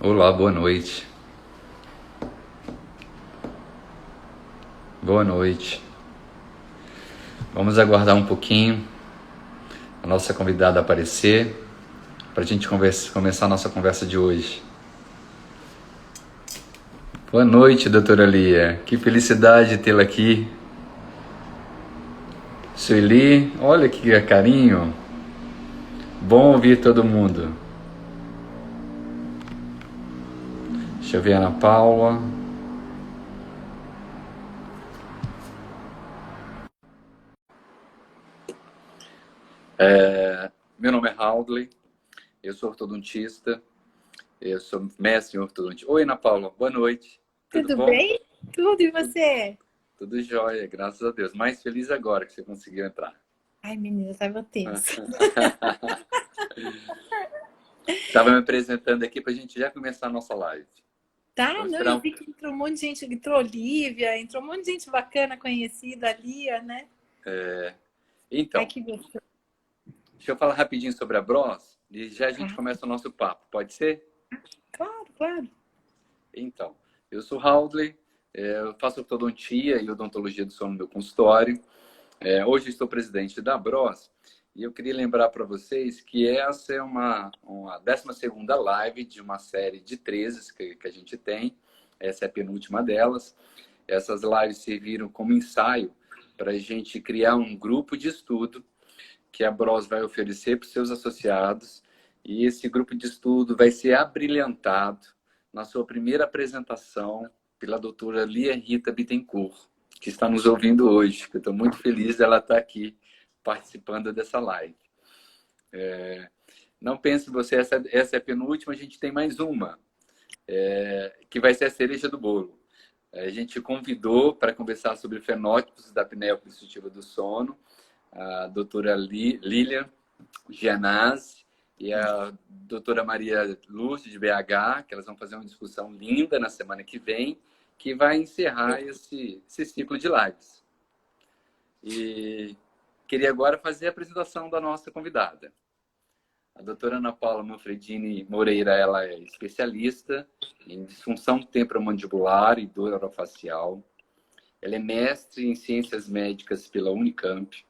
Olá, boa noite. Boa noite. Vamos aguardar um pouquinho a nossa convidada aparecer para a gente começar a nossa conversa de hoje. Boa noite, doutora Lia. Que felicidade tê-la aqui. Sueli, olha que carinho. Bom ouvir todo mundo. Deixa eu ver a Ana Paula. Meu nome é Haldley, eu sou ortodontista, eu sou mestre em ortodontia. Oi, Ana Paula, boa noite. Tudo Tudo bom? bem? Tudo, e você? Tudo jóia, graças a Deus. Mais feliz agora que você conseguiu entrar. Ai, menina, tava tensa. Estava me apresentando aqui para a gente já começar a nossa live. Tá, Vamos não, esperar eu um... vi que entrou um monte de gente, entrou Olivia, entrou um monte de gente bacana, conhecida, a Lia, né? Ai, Então, que gostoso. deixa eu falar rapidinho sobre a Bros e já a gente Claro, começa o nosso papo, pode ser? claro, claro. Então, eu sou Haldley, eu faço ortodontia e odontologia do sono no meu consultório. Hoje estou presidente da Bros e eu queria lembrar para vocês que essa é uma 12ª live de uma série de 13 que a gente tem. Essa é a penúltima delas. Essas lives serviram como ensaio para a gente criar um grupo de estudo que a Bros vai oferecer para os seus associados. E esse grupo de estudo vai ser abrilhantado na sua primeira apresentação pela doutora Lia Rita Bittencourt, que está nos ouvindo hoje. Eu estou muito feliz dela estar aqui participando dessa live. Não pense você, essa é a penúltima, a gente tem mais uma, que vai ser a cereja do bolo. A gente convidou para conversar sobre fenótipos da apneia obstrutiva do sono a doutora Lilian Gianazzi e a doutora Maria Lúcia, de BH, que elas vão fazer uma discussão linda na semana que vem, que vai encerrar esse ciclo de lives. E queria agora fazer a apresentação da nossa convidada. A doutora Ana Paula Manfredini Moreira, ela é especialista em disfunção temporomandibular e dor orofacial. Ela é mestre em ciências médicas pela Unicamp.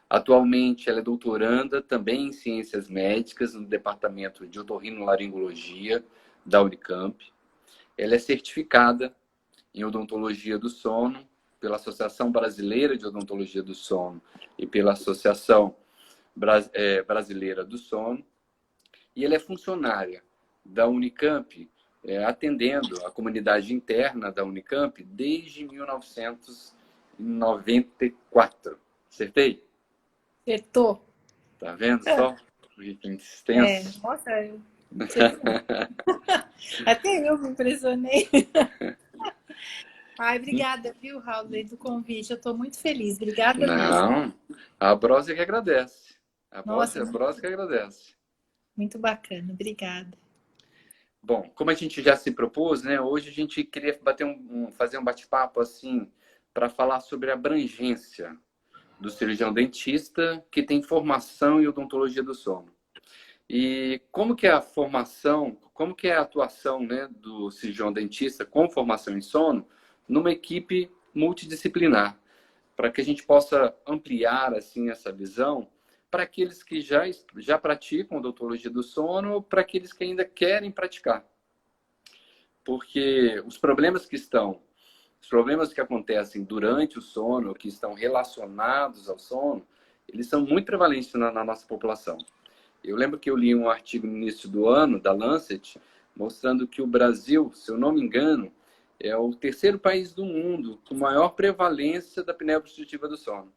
Atualmente, ela é doutoranda também em ciências médicas no departamento de otorrinolaringologia da Unicamp. Ela é certificada em odontologia do sono pela Associação Brasileira de Odontologia do Sono e pela Associação Brasileira do Sono. E ela é funcionária da Unicamp, atendendo a comunidade interna da Unicamp desde 1994. Acertei? Acertou. Tá vendo só? Extenso. Nossa, até eu me impressionei. Ai, obrigada, viu, Raul, do convite. Eu tô muito feliz. Obrigada mesmo. Não, a Brosa que agradece. Nossa, A Brosa que agradece. muito bacana. Obrigada. Bom, como a gente já se propôs, né? Hoje a gente queria fazer um bate-papo assim para falar sobre a abrangência do cirurgião dentista que tem formação em odontologia do sono. E como que é a formação, como que é a atuação, né, do cirurgião dentista com formação em sono numa equipe multidisciplinar, para que a gente possa ampliar assim essa visão para aqueles que já praticam odontologia do sono ou para aqueles que ainda querem praticar. Porque os problemas que acontecem durante o sono, que estão relacionados ao sono, eles são muito prevalentes na nossa população. Eu lembro que eu li um artigo no início do ano, da Lancet, mostrando que o Brasil, se eu não me engano, é o terceiro país do mundo com maior prevalência da apneia obstrutiva do sono.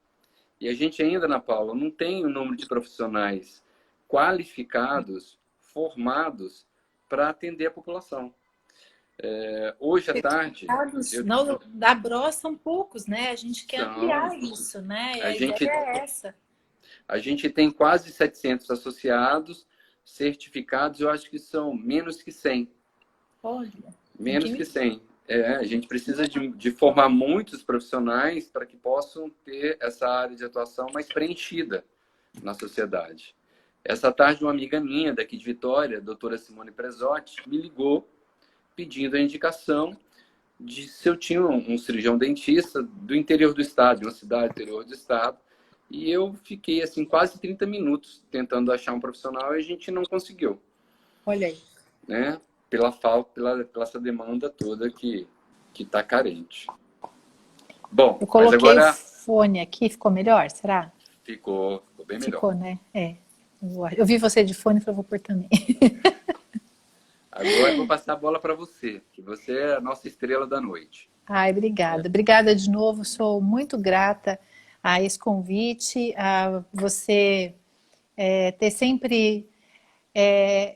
E a gente ainda, Ana Paula, não tem o número de profissionais qualificados, formados, para atender a população. Hoje à tarde... Certificados não, da Bros são poucos, né? A gente quer São, ampliar isso, né? E a a ideia gente, é essa. a gente tem quase 700 associados certificados, eu acho que são menos que 100. Olha, tem que Menos que me... 100. A gente precisa de formar muitos profissionais para que possam ter essa área de atuação mais preenchida na sociedade. Essa tarde, uma amiga minha daqui de Vitória, a doutora Simone Presotti, me ligou pedindo a indicação de se eu tinha um cirurgião dentista do interior do estado, de uma cidade do interior do estado. E eu fiquei assim quase 30 minutos tentando achar um profissional e a gente não conseguiu. Olha aí. Né? Pela falta, pela essa demanda toda que está carente. Bom, Eu coloquei mas agora o fone aqui, ficou melhor, será? ficou bem melhor. Ficou, né? É. Eu vi você de fone, falei, vou pôr também. Agora eu vou passar a bola para você, que você é a nossa estrela da noite. Ai, obrigada. Obrigada de novo, sou muito grata a esse convite, a você ter sempre...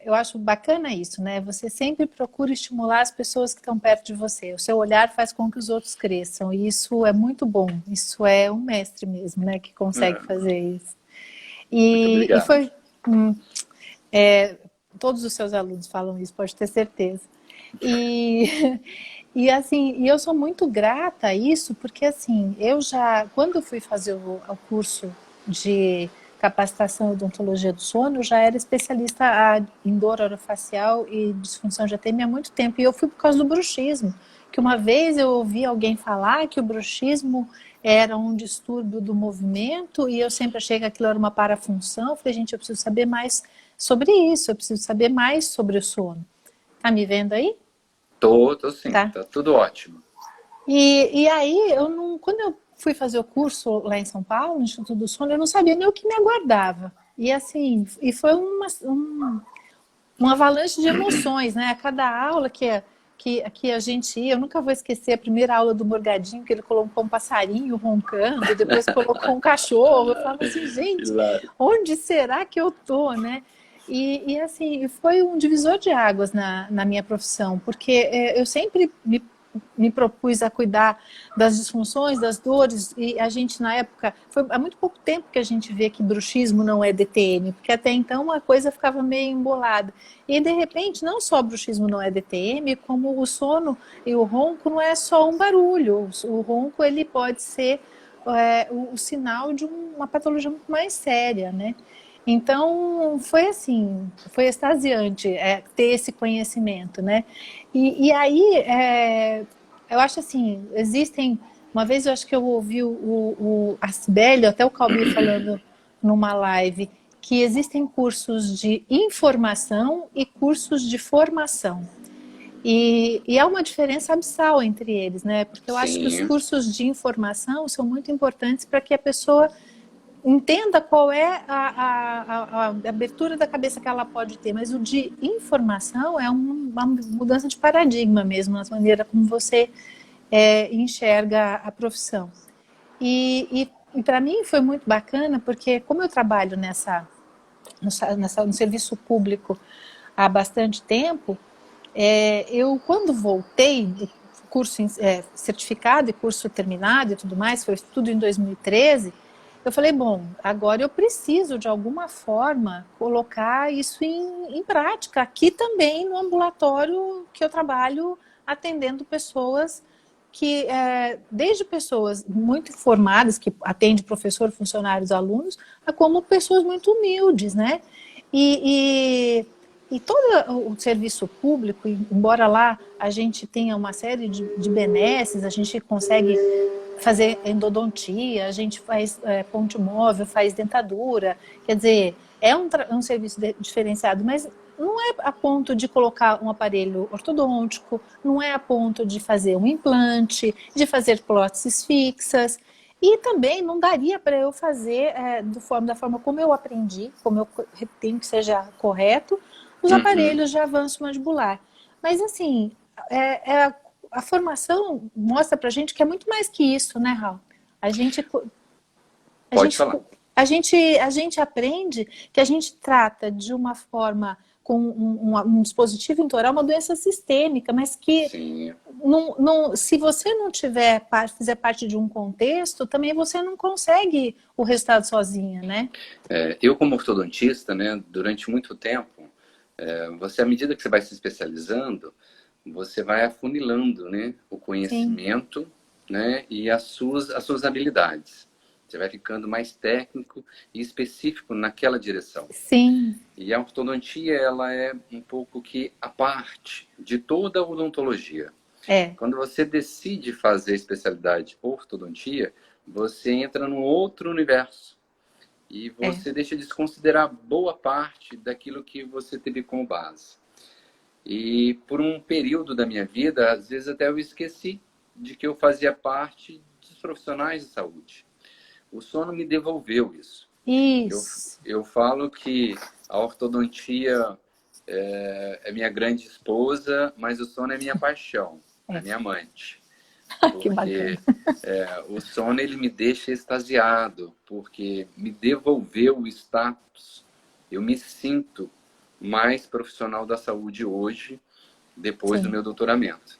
eu acho bacana isso, né? Você sempre procura estimular as pessoas que estão perto de você. O seu olhar faz com que os outros cresçam. E isso é muito bom. Isso é um mestre mesmo, né? Que consegue fazer isso. Muito E obrigado. foi... todos os seus alunos falam isso, pode ter certeza. E assim, e eu sou muito grata a isso, porque assim, quando eu fui fazer o curso de capacitação em odontologia do sono, eu já era especialista em dor orofacial e disfunção de ATM há muito tempo, e eu fui por causa do bruxismo, que uma vez eu ouvi alguém falar que o bruxismo era um distúrbio do movimento, e eu sempre achei que aquilo era uma parafunção. Eu falei, gente, eu preciso saber mais sobre isso, eu preciso saber mais sobre o sono. Tá me vendo aí? Tô sim, Tá. tá tudo ótimo. E aí, quando eu fui fazer o curso lá em São Paulo, no Instituto do Sono, eu não sabia nem o que me aguardava. E assim, foi uma avalanche de emoções, né? A cada aula que a gente ia, eu nunca vou esquecer a primeira aula do Morgadinho, que ele colocou um passarinho roncando, depois colocou um cachorro. Eu falava assim, gente, onde será que eu tô, né? E assim, foi um divisor de águas na minha profissão, porque eu sempre me propus a cuidar das disfunções, das dores, e a gente na época, foi há muito pouco tempo que a gente vê que bruxismo não é DTM, porque até então a coisa ficava meio embolada. E de repente, não só bruxismo não é DTM, como o sono e o ronco não é só um barulho. O ronco ele pode ser o sinal de uma patologia muito mais séria, né? Então, foi assim, foi extasiante ter esse conhecimento, né? E aí, eu acho assim, uma vez eu acho que eu ouvi a Sibeli, até o Calbi falando numa live, que existem cursos de informação e cursos de formação. E há uma diferença abissal entre eles, né? Porque eu acho que os Sim. cursos de informação são muito importantes para que a pessoa entenda qual é a abertura da cabeça que ela pode ter, mas o de informação é uma mudança de paradigma mesmo, na maneira como você enxerga a profissão. E para mim foi muito bacana, porque como eu trabalho no serviço público há bastante tempo, eu quando voltei do curso certificado e curso terminado e tudo mais, foi tudo em 2013, eu falei, bom, agora eu preciso de alguma forma colocar isso em prática, aqui também no ambulatório que eu trabalho atendendo pessoas que, desde pessoas muito formadas, que atende professor, funcionários, alunos, a como pessoas muito humildes, né? E todo o serviço público, embora lá a gente tenha uma série de benesses, a gente consegue fazer endodontia, a gente faz ponte móvel, faz dentadura, quer dizer, é um serviço diferenciado, mas não é a ponto de colocar um aparelho ortodôntico, não é a ponto de fazer um implante, de fazer próteses fixas, e também não daria para eu fazer da forma como eu aprendi, como eu tenho que seja correto, os aparelhos de avanço mandibular. Mas assim, a formação mostra pra gente que é muito mais que isso, né, Raul? A gente, a Pode gente, falar. a gente aprende que a gente trata de uma forma com um dispositivo intraoral, uma doença sistêmica, mas que se você não fizer parte de um contexto, também você não consegue o resultado sozinha, né? Eu como ortodontista, né, durante muito tempo, à medida que você vai se especializando, você vai afunilando, né, o conhecimento, né, e as suas habilidades. Você vai ficando mais técnico e específico naquela direção. Sim. E a ortodontia, ela é um pouco que a parte de toda a odontologia. Quando você decide fazer especialidade ortodontia, você entra num outro universo. E você deixa de desconsiderar boa parte daquilo que você teve como base. E por um período da minha vida, às vezes até eu esqueci de que eu fazia parte dos profissionais de saúde. O sono me devolveu isso. Isso. Eu falo que a ortodontia é minha grande esposa, mas o sono é minha paixão, é minha amante. Que bacana. O sono ele me deixa extasiado, porque me devolveu o status. Eu me sinto mais profissional da saúde hoje, depois do meu doutoramento.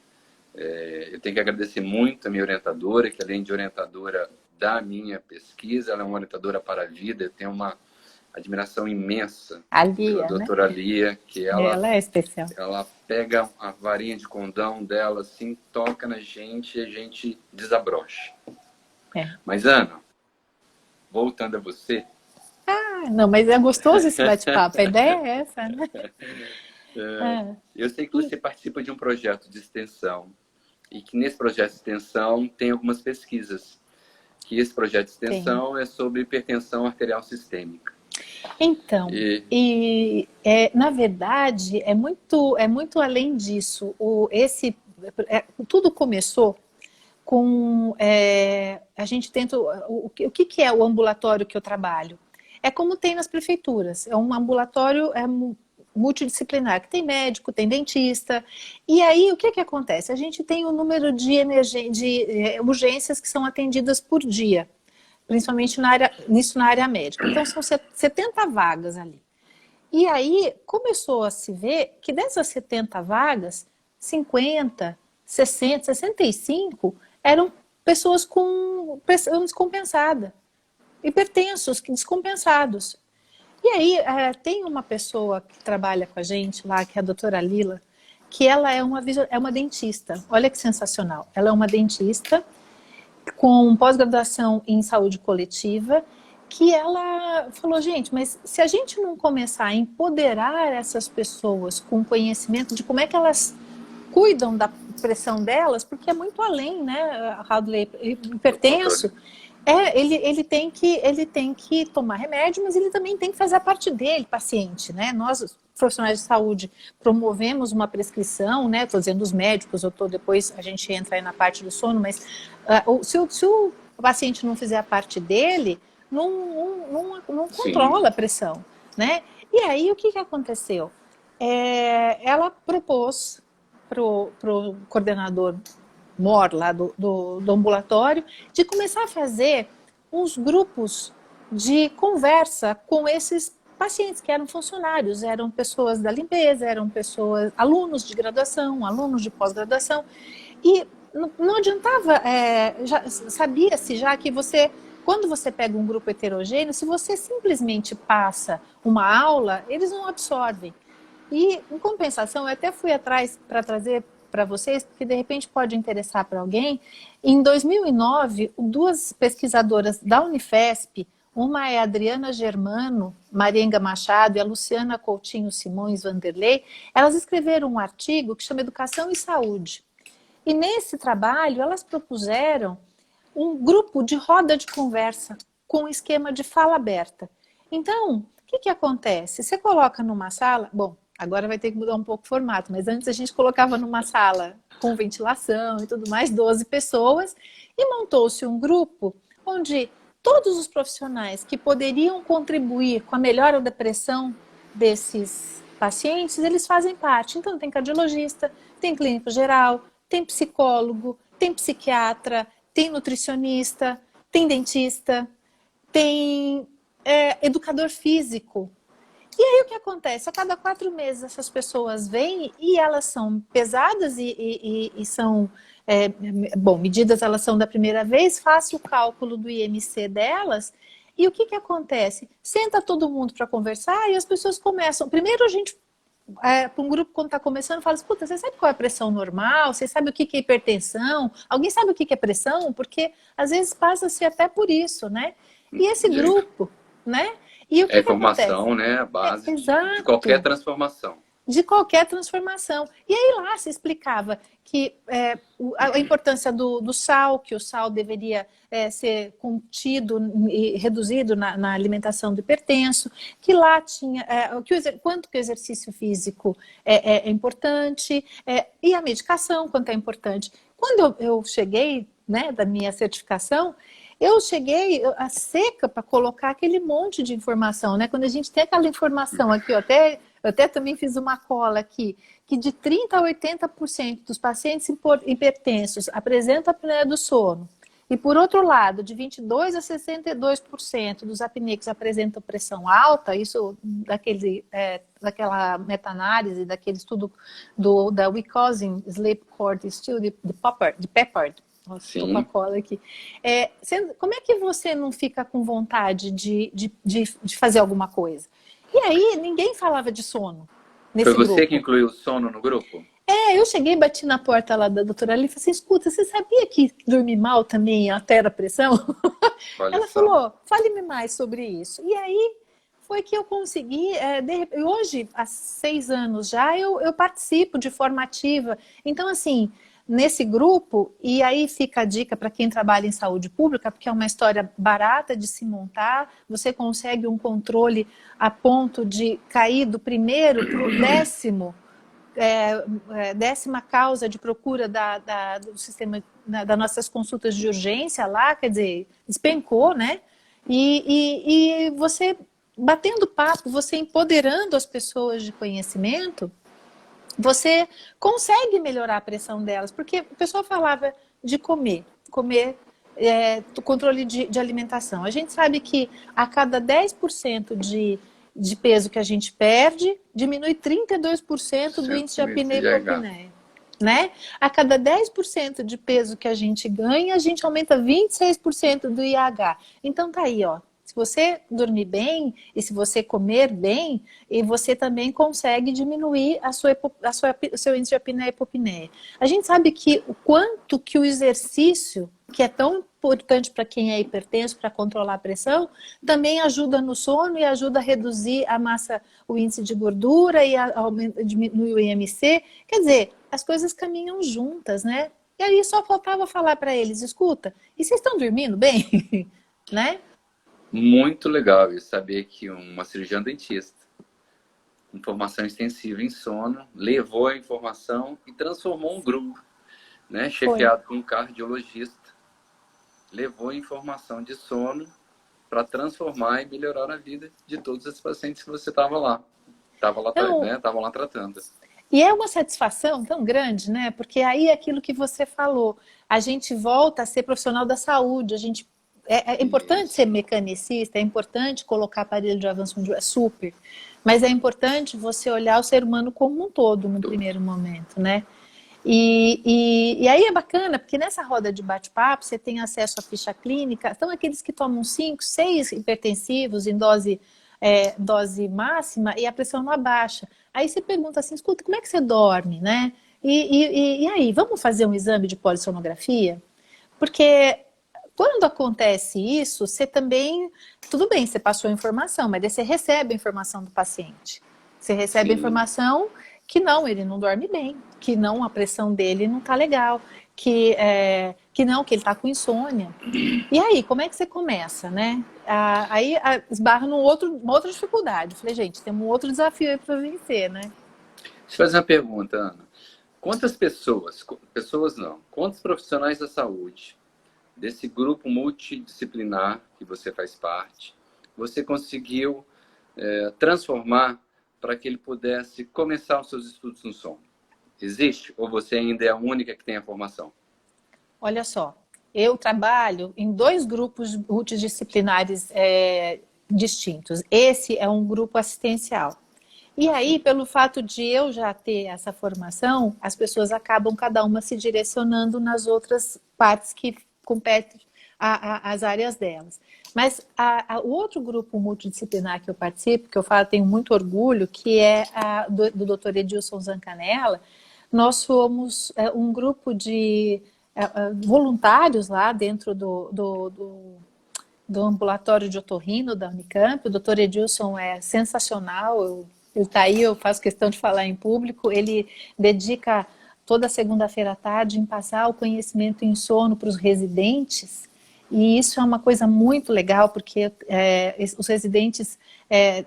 Eu tenho que agradecer muito a minha orientadora, que além de orientadora da minha pesquisa, ela é uma orientadora para a vida. Eu tenho uma admiração imensa pela doutora Lia, que ela é especial. Ela pega a varinha de condão dela, assim, toca na gente e a gente desabrocha. Mas, Ana, voltando a você... não, mas é gostoso esse bate-papo. A ideia é essa, né? Eu sei que você participa de um projeto de extensão e que nesse projeto de extensão tem algumas pesquisas. Que esse projeto de extensão é sobre hipertensão arterial sistêmica. Então, na verdade, é muito além disso. Tudo começou com... a gente tenta... O que é o ambulatório que eu trabalho? É como tem nas prefeituras. É um ambulatório multidisciplinar, que tem médico, tem dentista. E aí, o que acontece? A gente tem o número de urgências que são atendidas por dia. Principalmente na área médica. Então, são 70 vagas ali. E aí, começou a se ver que dessas 70 vagas, 50, 60, 65 eram pessoas com pressão descompensada. Hipertensos, descompensados. E aí, tem uma pessoa que trabalha com a gente lá, que é a doutora Lila, que ela é uma dentista. Olha que sensacional. Ela é uma dentista com pós-graduação em saúde coletiva, que ela falou, gente, mas se a gente não começar a empoderar essas pessoas com conhecimento de como é que elas cuidam da pressão delas, porque é muito além, né, Hadley, hipertenso, ele tem que tomar remédio, mas ele também tem que fazer a parte dele, paciente, né? Nós, profissionais de saúde, promovemos uma prescrição, né? Estou dizendo os médicos, depois a gente entra aí na parte do sono, mas se o paciente não fizer a parte dele, não controla a pressão, né? E aí, o que aconteceu? Ela propôs para o coordenador MOR lá do ambulatório, de começar a fazer uns grupos de conversa com esses pacientes que eram funcionários, eram pessoas da limpeza, eram pessoas, alunos de graduação, alunos de pós-graduação, e não adiantava, sabia-se já que quando você pega um grupo heterogêneo, se você simplesmente passa uma aula, eles não absorvem. E, em compensação, eu até fui atrás para trazer para vocês, porque de repente pode interessar para alguém. Em 2009, duas pesquisadoras da Unifesp, uma é a Adriana Germano, Marienga Machado e a Luciana Coutinho Simões Vanderlei, elas escreveram um artigo que chama Educação e Saúde. E nesse trabalho, elas propuseram um grupo de roda de conversa com um esquema de fala aberta. Então, o que acontece? Você coloca numa sala... Bom, agora vai ter que mudar um pouco o formato, mas antes a gente colocava numa sala com ventilação e tudo mais, 12 pessoas, e montou-se um grupo onde todos os profissionais que poderiam contribuir com a melhora da pressão desses pacientes, eles fazem parte. Então tem cardiologista, tem clínico geral, tem psicólogo, tem psiquiatra, tem nutricionista, tem dentista, tem educador físico. E aí o que acontece? A cada 4 meses essas pessoas vêm e elas são pesadas e são, medidas elas são da primeira vez, faça o cálculo do IMC delas e o que acontece? Senta todo mundo para conversar e as pessoas começam, primeiro a gente para um grupo quando está começando, fala, escuta, você sabe qual é a pressão normal? Você sabe o que é hipertensão? Alguém sabe o que é pressão? Porque às vezes passa-se até por isso, né? E esse grupo, né? E o É que acontece? informação, né? A base de qualquer Exato. transformação. De qualquer transformação. E aí lá se explicava que a importância do sal, que o sal deveria ser contido e reduzido na alimentação do hipertenso, que lá tinha quanto que o exercício físico é importante, e a medicação, quanto é importante. Quando eu cheguei, né, da minha certificação, eu cheguei a seca para colocar aquele monte de informação, né? Quando a gente tem aquela informação aqui, eu até também fiz uma cola aqui, que de 30% a 80% dos pacientes hipertensos apresentam apneia do sono. E por outro lado, de 22% a 62% dos apneicos apresentam pressão alta, isso daquela meta-análise, daquele estudo da We Causing Sleep Cord Study de Peppard. Nossa, estou com a cola aqui. Como é que você não fica com vontade de fazer alguma coisa? E aí, ninguém falava de sono nesse grupo. Foi você que incluiu o sono no grupo? Eu cheguei, bati na porta lá da doutora Ali e falei assim, escuta, você sabia que dormir mal também altera a pressão? Ela falou, fale-me mais sobre isso. E aí, foi que eu consegui, hoje, há 6 anos já, eu participo de forma ativa. Então, assim, nesse grupo, e aí fica a dica para quem trabalha em saúde pública, porque é uma história barata de se montar, você consegue um controle a ponto de cair do primeiro para o décima causa de procura do sistema, das nossas consultas de urgência lá, quer dizer, despencou, né? E você, batendo papo, você empoderando as pessoas de conhecimento, você consegue melhorar a pressão delas, porque o pessoal falava de comer controle de alimentação. A gente sabe que a cada 10% de peso que a gente perde, diminui 32% do índice de apneia e hipopneia. Né? A cada 10% de peso que a gente ganha, a gente aumenta 26% do IH. Então tá aí, ó. Se você dormir bem e se você comer bem, e você também consegue diminuir o seu índice de apneia e hipopneia. A gente sabe que o quanto que o exercício, que é tão importante para quem é hipertenso, para controlar a pressão, também ajuda no sono e ajuda a reduzir a massa, o índice de gordura e diminuir o IMC. Quer dizer, as coisas caminham juntas, né? E aí só faltava falar para eles, escuta, e vocês estão dormindo bem? Né? Muito legal isso, saber que uma cirurgiã dentista, com formação extensiva em sono, levou a informação e transformou um grupo, né, chefiado por um cardiologista, levou a informação de sono para transformar e melhorar a vida de todos os pacientes que você estava lá tratando. E é uma satisfação tão grande, né? Porque aí é aquilo que você falou, a gente volta a ser profissional da saúde, é importante ser mecanicista, é importante colocar aparelho de avanço super, mas é importante você olhar o ser humano como um todo no primeiro momento, né? E aí é bacana, porque nessa roda de bate-papo você tem acesso à ficha clínica, então aqueles que tomam 5, 6 hipertensivos em dose máxima e a pressão não abaixa. Aí você pergunta assim, escuta, como é que você dorme, né? E aí, vamos fazer um exame de polissonografia? Porque quando acontece isso, você também, tudo bem, você passou a informação, mas daí você recebe a informação do paciente. Você recebe a informação que não, ele não dorme bem, que não, a pressão dele não tá legal, que ele tá com insônia. E aí, como é que você começa, né? Aí esbarra uma outra dificuldade. Eu falei, gente, tem um outro desafio aí para vencer, né? Deixa eu fazer uma pergunta, Ana. Quantos profissionais da saúde desse grupo multidisciplinar que você faz parte, você conseguiu transformar para que ele pudesse começar os seus estudos no sono? Existe? Ou você ainda é a única que tem a formação? Olha só, eu trabalho em 2 grupos multidisciplinares distintos. Esse é um grupo assistencial. E aí, pelo fato de eu já ter essa formação, as pessoas acabam cada uma se direcionando nas outras partes que competem às áreas delas. Mas o outro grupo multidisciplinar que eu participo, que eu falo, tenho muito orgulho, que é do Dr. Edilson Zancanella. Nós somos um grupo de voluntários lá dentro do ambulatório de otorrino da Unicamp. O Dr. Edilson é sensacional, ele está aí, eu faço questão de falar em público. Ele dedica toda segunda-feira à tarde em passar o conhecimento em sono para os residentes. E isso é uma coisa muito legal, porque os residentes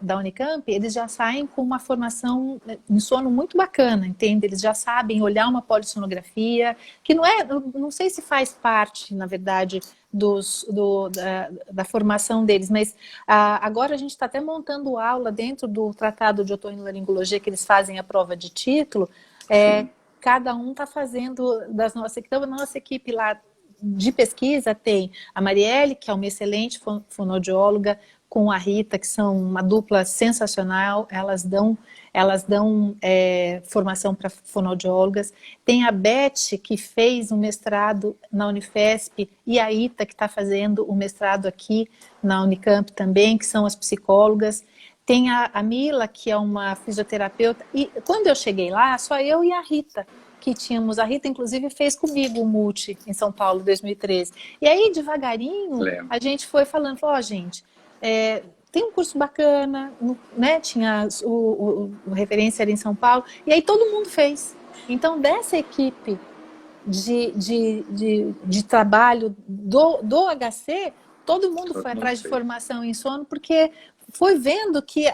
da Unicamp, eles já saem com uma formação em sono muito bacana, entende? Eles já sabem olhar uma polissonografia, que não sei se faz parte, na verdade, da formação deles, mas agora a gente está até montando aula dentro do tratado de otorrinolaringologia, que eles fazem a prova de título. Cada um está fazendo das nossas... Então, a nossa equipe lá de pesquisa tem a Marielle, que é uma excelente fonoaudióloga, com a Rita, que são uma dupla sensacional, elas dão formação para fonoaudiólogas. Tem a Beth, que fez um mestrado na Unifesp, e a Ita, que está fazendo o mestrado aqui na Unicamp também, que são as psicólogas. Tem a Mila, que é uma fisioterapeuta, e quando eu cheguei lá, só eu e a Rita, que tínhamos, a Rita inclusive fez comigo o Multi em São Paulo, 2013. E aí, devagarinho, a gente foi falando, gente, tem um curso bacana, né? Tinha o referência ali em São Paulo, e aí todo mundo fez. Então, dessa equipe de trabalho do HC, todo mundo foi atrás de formação em sono, porque foi vendo que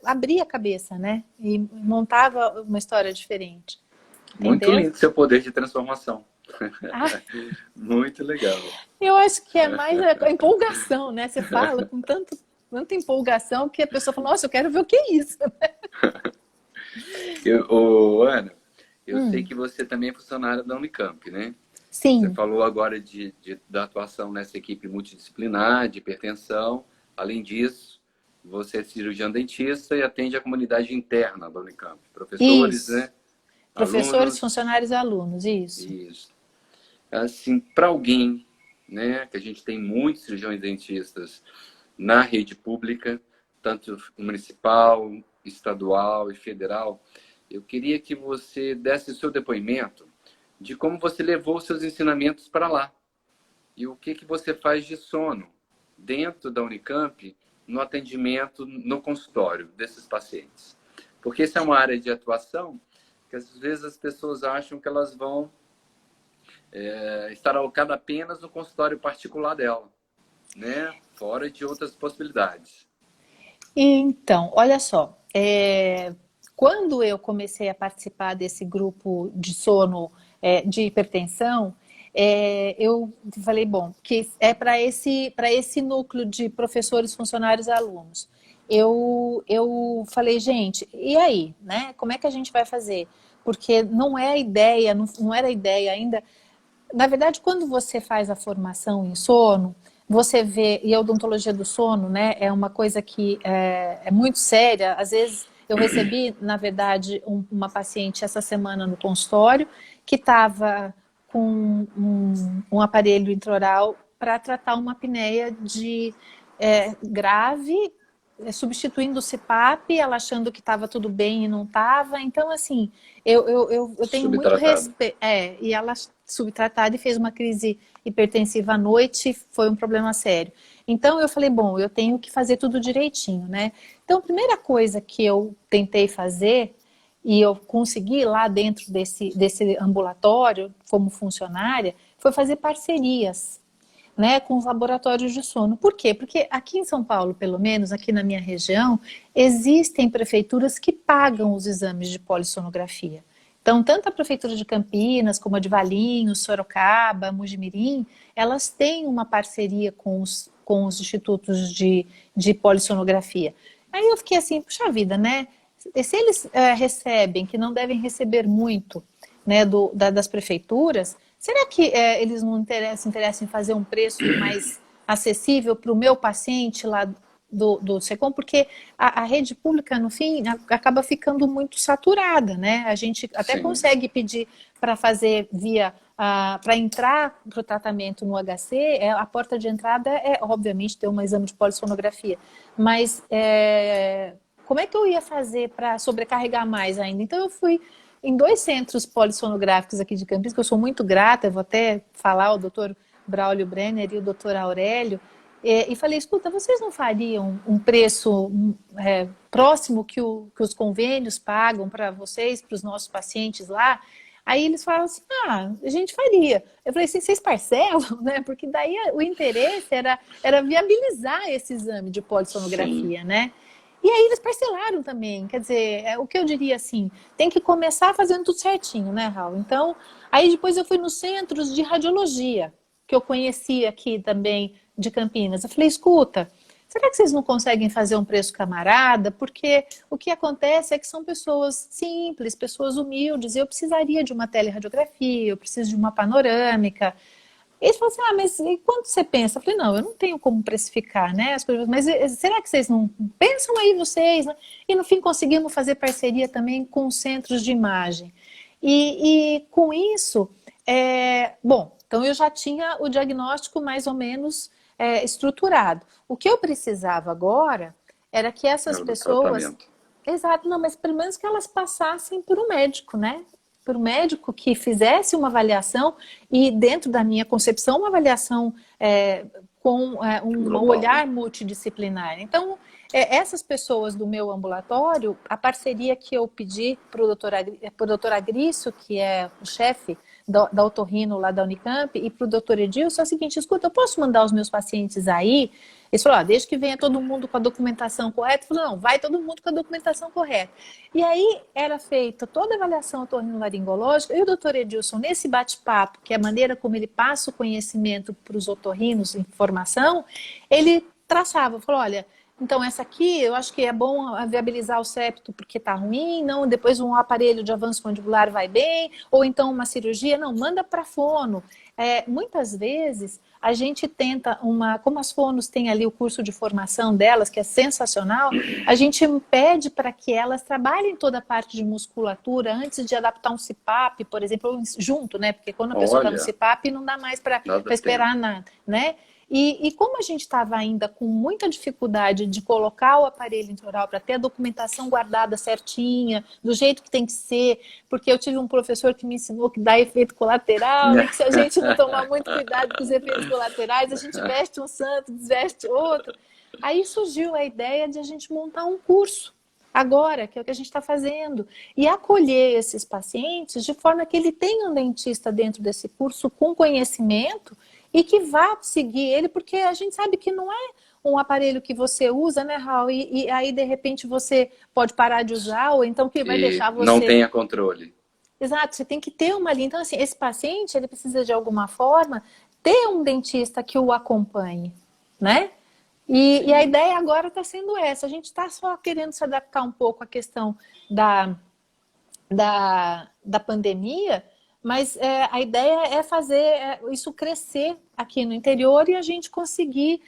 abria a cabeça, né? E montava uma história diferente. Muito Entendeu? lindo seu poder de transformação. Muito legal. Eu acho que é mais a empolgação, né? Você fala com tanta empolgação que a pessoa fala, nossa, eu quero ver o que é isso. Ana, eu sei que você também é funcionária da Unicamp, né? Sim. Você falou agora da atuação nessa equipe multidisciplinar, de hipertensão. Além disso, você é cirurgião dentista e atende a comunidade interna da Unicamp. Professores, isso. né? Professores, alunos, funcionários e alunos, isso. Isso. Assim, para alguém, né, que a gente tem muitos cirurgiões dentistas na rede pública, tanto municipal, estadual e federal, eu queria que você desse o seu depoimento de como você levou os seus ensinamentos para lá. E o que você faz de sono dentro da Unicamp no atendimento no consultório desses pacientes. Porque essa é uma área de atuação que às vezes as pessoas acham que elas vão estar alocadas apenas no consultório particular dela, né? Fora de outras possibilidades. Então, olha só, quando eu comecei a participar desse grupo de sono de hipertensão, eu falei, bom, que é para esse núcleo de professores, funcionários e alunos. Eu falei, gente, e aí, né? Como é que a gente vai fazer? Porque não é a ideia, não era a ideia ainda. Na verdade, quando você faz a formação em sono, você vê, e a odontologia do sono, né, é uma coisa que é muito séria. Às vezes, eu recebi, na verdade, uma paciente essa semana no consultório que estava com um aparelho intraoral para tratar uma apneia grave, substituindo o CPAP, ela achando que estava tudo bem e não estava. Então, assim, eu tenho muito respeito. E ela subtratada e fez uma crise hipertensiva à noite, foi um problema sério. Então, eu falei, bom, eu tenho que fazer tudo direitinho, né? Então, a primeira coisa que eu tentei fazer, e eu consegui lá dentro desse ambulatório, como funcionária, foi fazer parcerias, né, com os laboratórios de sono. Por quê? Porque aqui em São Paulo, pelo menos, aqui na minha região, existem prefeituras que pagam os exames de polissonografia. Então, tanto a prefeitura de Campinas, como a de Valinhos, Sorocaba, Mojimirim, elas têm uma parceria com os institutos de polissonografia. Aí eu fiquei assim, puxa vida, né? Se eles recebem, que não devem receber muito, né, das prefeituras, será que eles não se interessam em fazer um preço mais acessível para o meu paciente lá do SECOM? Porque a rede pública, no fim, acaba ficando muito saturada, né? A gente até consegue pedir para fazer via para entrar para o tratamento no HC, a porta de entrada é, obviamente, ter um exame de polissonografia. Mas como é que eu ia fazer para sobrecarregar mais ainda? Então, eu fui em 2 centros polissonográficos aqui de Campinas, que eu sou muito grata, eu vou até falar o doutor Braulio Brenner e o doutor Aurélio, e falei, escuta, vocês não fariam um preço próximo que os convênios pagam para vocês, para os nossos pacientes lá? Aí eles falaram assim, a gente faria. Eu falei assim, vocês parcelam, né? Porque daí o interesse era viabilizar esse exame de polissonografia, né? E aí eles parcelaram também, quer dizer, o que eu diria assim, tem que começar fazendo tudo certinho, né, Raul? Então, aí depois eu fui nos centros de radiologia, que eu conheci aqui também de Campinas. Eu falei, escuta, será que vocês não conseguem fazer um preço camarada? Porque o que acontece é que são pessoas simples, pessoas humildes, e eu precisaria de uma teleradiografia, eu preciso de uma panorâmica. Eles falaram assim, mas e quanto você pensa? Eu falei, não, eu não tenho como precificar, né, as coisas, mas será que vocês não pensam aí vocês, né? E no fim conseguimos fazer parceria também com centros de imagem. E com isso, bom, então eu já tinha o diagnóstico mais ou menos estruturado. O que eu precisava agora era que essas pessoas... Tratamento. Exato, não, mas pelo menos que elas passassem por um médico, né? Por um médico que fizesse uma avaliação e, dentro da minha concepção, uma avaliação com um olhar multidisciplinar. Então, essas pessoas do meu ambulatório, a parceria que eu pedi para o doutor Agrício, que é o chefe da Otorrino lá da Unicamp, e para o doutor Edilson, é o seguinte, escuta, eu posso mandar os meus pacientes aí? Eles falaram, desde que venha todo mundo com a documentação correta. Eu falei, não, vai todo mundo com a documentação correta. E aí era feita toda a avaliação otorrinolaringológica, e o doutor Edilson, nesse bate-papo, que é a maneira como ele passa o conhecimento para os otorrinos em formação, ele traçava, falou, olha, então essa aqui eu acho que é bom viabilizar o septo porque está ruim, não, depois um aparelho de avanço mandibular vai bem, ou então uma cirurgia, não, manda para fono. Muitas vezes a gente tenta como as fonos têm ali o curso de formação delas, que é sensacional, a gente pede para que elas trabalhem toda a parte de musculatura antes de adaptar um CPAP, por exemplo, junto, né? Porque quando a pessoa está no CPAP não dá mais para esperar nada, né? E como a gente estava ainda com muita dificuldade de colocar o aparelho intraoral para ter a documentação guardada certinha, do jeito que tem que ser, porque eu tive um professor que me ensinou que dá efeito colateral, e que se a gente não tomar muito cuidado com os efeitos colaterais, a gente veste um santo, desveste outro. Aí surgiu a ideia de a gente montar um curso, agora, que é o que a gente está fazendo, e acolher esses pacientes de forma que ele tenha um dentista dentro desse curso com conhecimento, e que vá seguir ele, porque a gente sabe que não é um aparelho que você usa, né, Raul? E aí, de repente, você pode parar de usar, ou então que vai deixar você... não tenha controle. Exato, você tem que ter uma linha. Então, assim, esse paciente, ele precisa, de alguma forma, ter um dentista que o acompanhe, né? E a ideia agora está sendo essa. A gente está só querendo se adaptar um pouco à questão da pandemia, mas a ideia é fazer isso crescer aqui no interior e a gente conseguir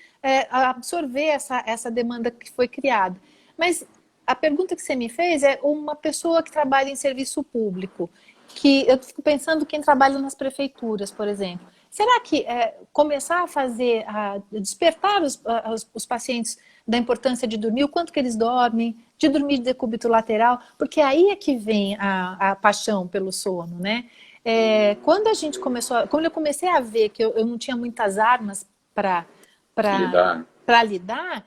absorver essa demanda que foi criada. Mas a pergunta que você me fez é uma pessoa que trabalha em serviço público, que eu fico pensando quem trabalha nas prefeituras, por exemplo. Será que começar a despertar os pacientes da importância de dormir, o quanto que eles dormem, de dormir de decúbito lateral, porque aí é que vem a paixão pelo sono, né? Quando eu comecei a ver que eu não tinha muitas armas para lidar,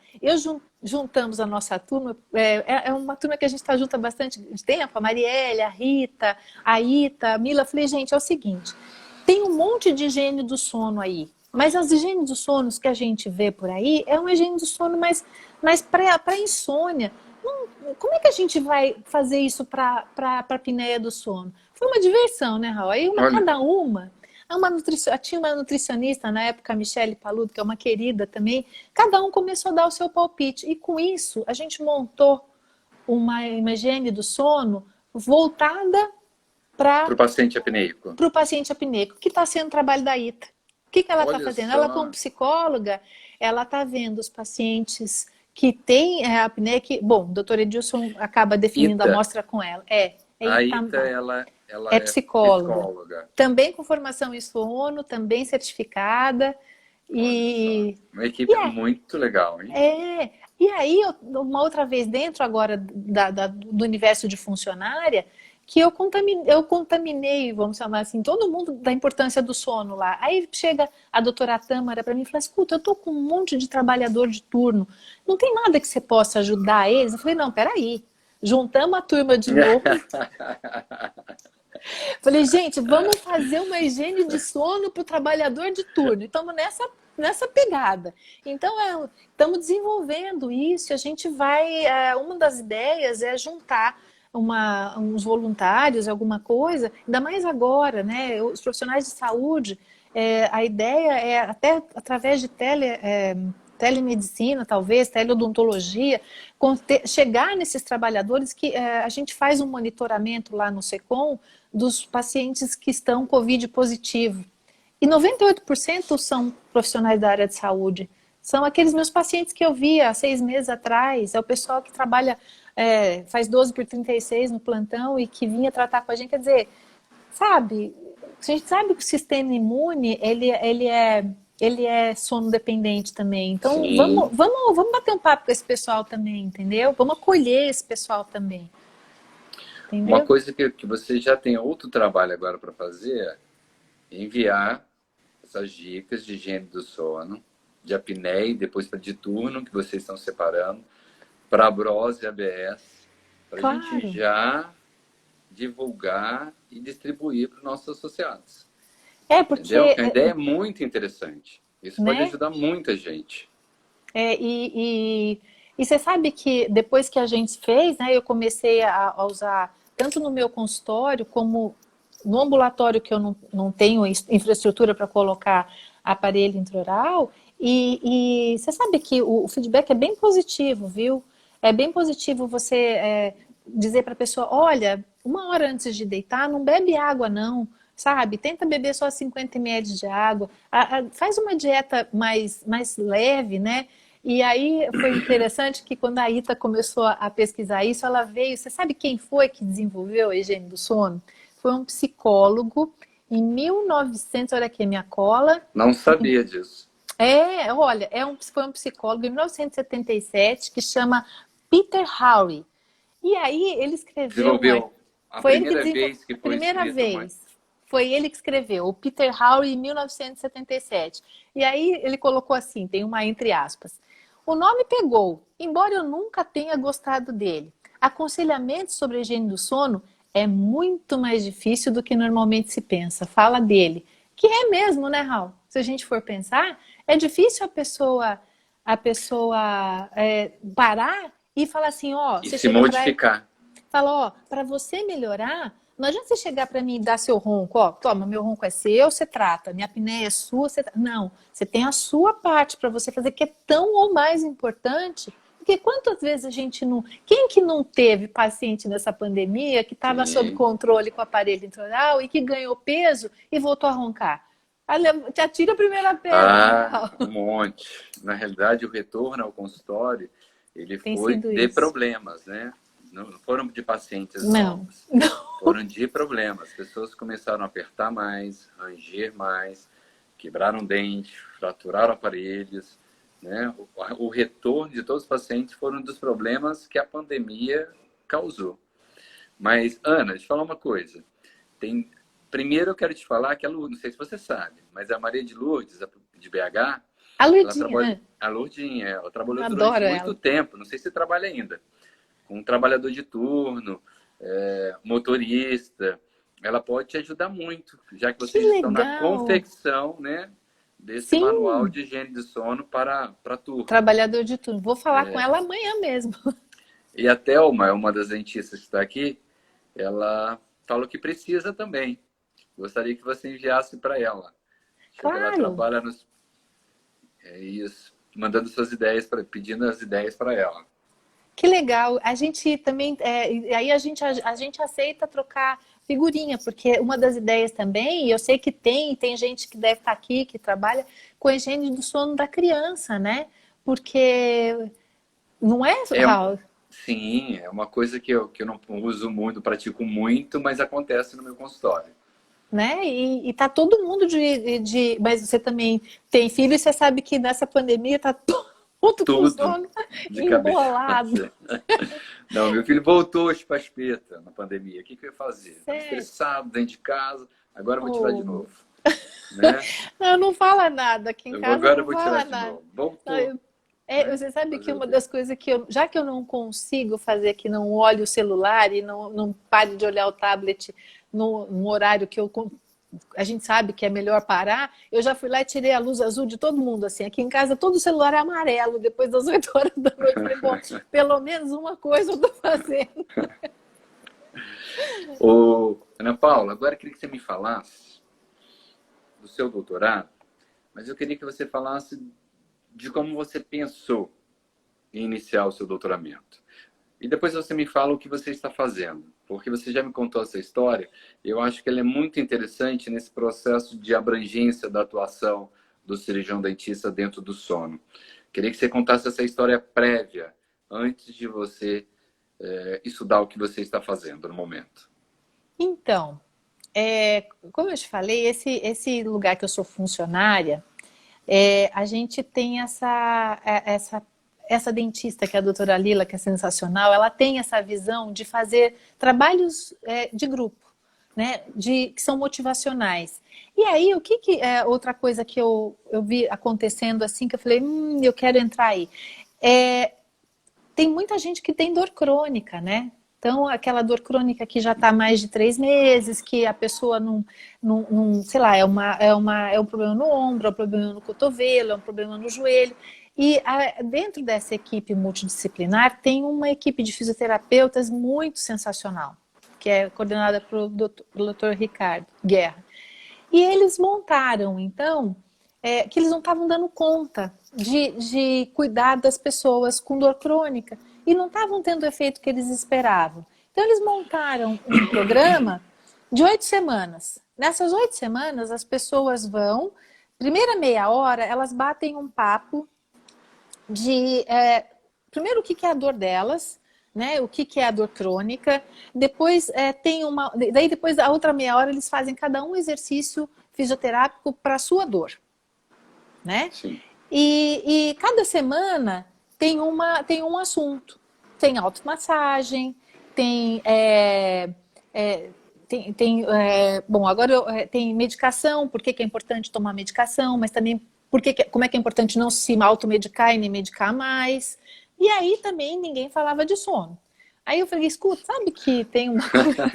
juntamos a nossa turma, é uma turma que a gente está junto há bastante tempo, a Marielle, a Rita, a Ita, a Mila. Eu falei, gente, é o seguinte, tem um monte de higiene do sono aí, mas as higienes dos sonos que a gente vê por aí é uma higiene do sono mais para insônia. Como é que a gente vai fazer isso para a apneia do sono? Foi uma diversão, né, Raul? Aí cada uma tinha uma nutricionista na época, a Michele Paludo, que é uma querida também, cada um começou a dar o seu palpite. E com isso, a gente montou uma higiene do sono voltada para o paciente apneico. Para o paciente apneico, que está sendo o trabalho da Ita. O que ela está fazendo? Ela, como psicóloga, ela está vendo os pacientes que têm apneia, bom, o doutor Edilson acaba definindo a amostra com ela. A Ita, Ela É é psicóloga. psicóloga. Também com formação em sono, também certificada. Olha só. E, Uma e, equipe muito legal, hein? e aí, uma outra vez dentro agora do universo de funcionária, que eu contaminei, vamos chamar assim, todo mundo da importância do sono lá. Aí chega a doutora Tâmara para mim e fala, escuta, eu tô com um monte de trabalhador de turno, não tem nada que você possa ajudar eles? Eu falei, não, peraí, juntamos a turma de novo. Falei, gente, vamos fazer uma higiene de sono para o trabalhador de turno. E estamos nessa pegada. Então, estamos desenvolvendo isso. A gente vai. Uma das ideias é juntar uns voluntários, alguma coisa, ainda mais agora, né? Os profissionais de saúde, a ideia é até através de telemedicina, talvez, teleodontologia, chegar nesses trabalhadores que a gente faz um monitoramento lá no SECOM dos pacientes que estão Covid positivo. E 98% são profissionais da área de saúde. São aqueles meus pacientes que eu via há 6 meses atrás, é o pessoal que trabalha, faz 12 por 36 no plantão e que vinha tratar com a gente. Quer dizer, sabe, a gente sabe que o sistema imune, ele é sono dependente também. Então, Sim. vamos bater um papo com esse pessoal também, entendeu? Vamos acolher esse pessoal também, Uma entendeu? coisa que você já tem outro trabalho agora para fazer é enviar essas dicas de higiene do sono, de apneia e depois para de turno, que vocês estão separando, para a Bros e ABS, para a gente Claro. já divulgar e distribuir para os nossos associados. É, porque, Entendeu? A ideia é muito interessante. Isso pode né? ajudar muita gente. E você sabe que depois que a gente fez, né, eu comecei a usar tanto no meu consultório como no ambulatório que eu não tenho infraestrutura para colocar aparelho intraoral. E você sabe que o feedback é bem positivo, viu? É bem positivo você dizer para a pessoa, olha, 1 hora antes de deitar, não bebe água não, sabe? Tenta beber só 50 ml de água. Faz uma dieta mais leve, né? E aí foi interessante que quando a Ita começou a pesquisar isso, ela veio. Você sabe quem foi que desenvolveu a higiene do sono? Foi um psicólogo em 1900, olha aqui a minha cola. Não sabia disso. Olha, foi um psicólogo em 1977 que chama Peter Howey. E aí ele escreveu Desenvolveu a foi ele que primeira desenvolveu, vez que foi primeira escrito uma... vez, foi ele que escreveu, o Peter Howey em 1977. E aí ele colocou assim, tem uma entre aspas. O nome pegou, embora eu nunca tenha gostado dele. Aconselhamento sobre a higiene do sono é muito mais difícil do que normalmente se pensa. Fala dele. Que é mesmo, né, Raul? Se a gente for pensar, é difícil a pessoa parar e falar assim, ó, E você se chega para modificar. fala, ó, para você melhorar, não adianta você chegar para mim e dar seu ronco, ó, toma, meu ronco é seu, você trata, minha apneia é sua, não, você tem a sua parte para você fazer que é tão ou mais importante, porque quantas vezes a gente não, quem que não teve paciente nessa pandemia que estava sob Sim. controle com o aparelho intraoral e que ganhou peso e voltou a roncar? Te atira a primeira pedra, né, Ah, Raul? um monte. Na realidade, o retorno ao consultório, ele Tem foi sido de isso. problemas, né? Não foram de pacientes Não, novos. não. Foram de problemas. As pessoas começaram a apertar mais, ranger mais, quebraram dente, fraturaram aparelhos, né? O retorno de todos os pacientes foram dos problemas que a pandemia causou. Mas, Ana, deixa eu falar uma coisa. Primeiro eu quero te falar que a Lourdes, não sei se você sabe, mas a Maria de Lourdes, de BH, A ela trabalha, Ludinha, a Lourdinha, ela trabalhou durante adoro muito ela. tempo, não sei se trabalha ainda, com um trabalhador de turno, motorista. Ela pode te ajudar muito, já que Que vocês estão na legal! confecção, né, desse manual Sim, de higiene de sono para turno. trabalhador de turno. Vou falar com ela amanhã mesmo. E a Thelma, uma das dentistas que está aqui, ela falou que precisa também. Gostaria que você enviasse para ela. Já que ela Claro, trabalha nos. É isso. Mandando suas ideias, pedindo as ideias para ela. que legal. A gente também, e aí a gente aceita trocar figurinha, porque uma das ideias também, e eu sei que tem gente que deve estar aqui, que trabalha com a higiene do sono da criança, né? Porque não é, É, Raul? Sim, é uma coisa que eu não uso muito, pratico muito, mas acontece no meu consultório. Né? E tá todo mundo Mas você também tem filho e você sabe que nessa pandemia tá todo mundo com Tudo sono de cabeça. embolado. Não, meu filho voltou às paspeta na pandemia. O que que eu ia fazer? Estava Sério? estressado dentro de casa, agora eu vou tirar de Oh. novo. Né? Não, não fala nada. Aqui em casa Agora eu não vou tirar fala de nada. novo. Não, Voltou. Né? você sabe que Fazer o uma quê? das coisas que já que eu não consigo fazer, que não olho o celular e não pare de olhar o tablet no horário que a gente sabe que é melhor parar, eu já fui lá e tirei a luz azul de todo mundo, assim. Aqui em casa todo o celular é amarelo depois das 8 horas da noite. Falei, bom, pelo menos uma coisa eu tô fazendo. Ô, Ana Paula, agora eu queria que você me falasse do seu doutorado, mas eu queria que você falasse de como você pensou em iniciar o seu doutoramento. E depois você me fala o que você está fazendo, porque você já me contou essa história, e eu acho que ela é muito interessante nesse processo de abrangência da atuação do cirurgião dentista dentro do sono. Queria que você contasse essa história prévia, antes de você estudar o que você está fazendo no momento. Então, como eu te falei, esse lugar que eu sou funcionária, a gente tem essa dentista, que é a doutora Lila, que é sensacional, ela tem essa visão de fazer trabalhos de grupo, né, que são motivacionais. E aí, o que é outra coisa que eu vi acontecendo assim, que eu falei, eu quero entrar aí. Tem muita gente que tem dor crônica, né? Então, aquela dor crônica que já está mais de 3 meses, que a pessoa sei lá, é um problema no ombro, é um problema no cotovelo, é um problema no joelho. E dentro dessa equipe multidisciplinar tem uma equipe de fisioterapeutas muito sensacional, que é coordenada pelo Dr. Ricardo Guerra. E eles montaram, então, que eles não estavam dando conta de cuidar das pessoas com dor crônica e não estavam tendo o efeito que eles esperavam. Então, eles montaram um programa de 8 semanas. Nessas 8 semanas, as pessoas vão, primeira meia hora, elas batem um papo primeiro, o que é a dor delas, né? O que é a dor crônica. Depois daí depois da outra meia hora eles fazem cada um exercício fisioterápico para a sua dor, né? Sim. E cada semana tem um assunto. Tem automassagem, bom, agora tem medicação, por que é importante tomar medicação, mas também como é que é importante não se automedicar e nem medicar mais. E aí também ninguém falava de sono. Aí eu falei, escuta, sabe que tem uma coisa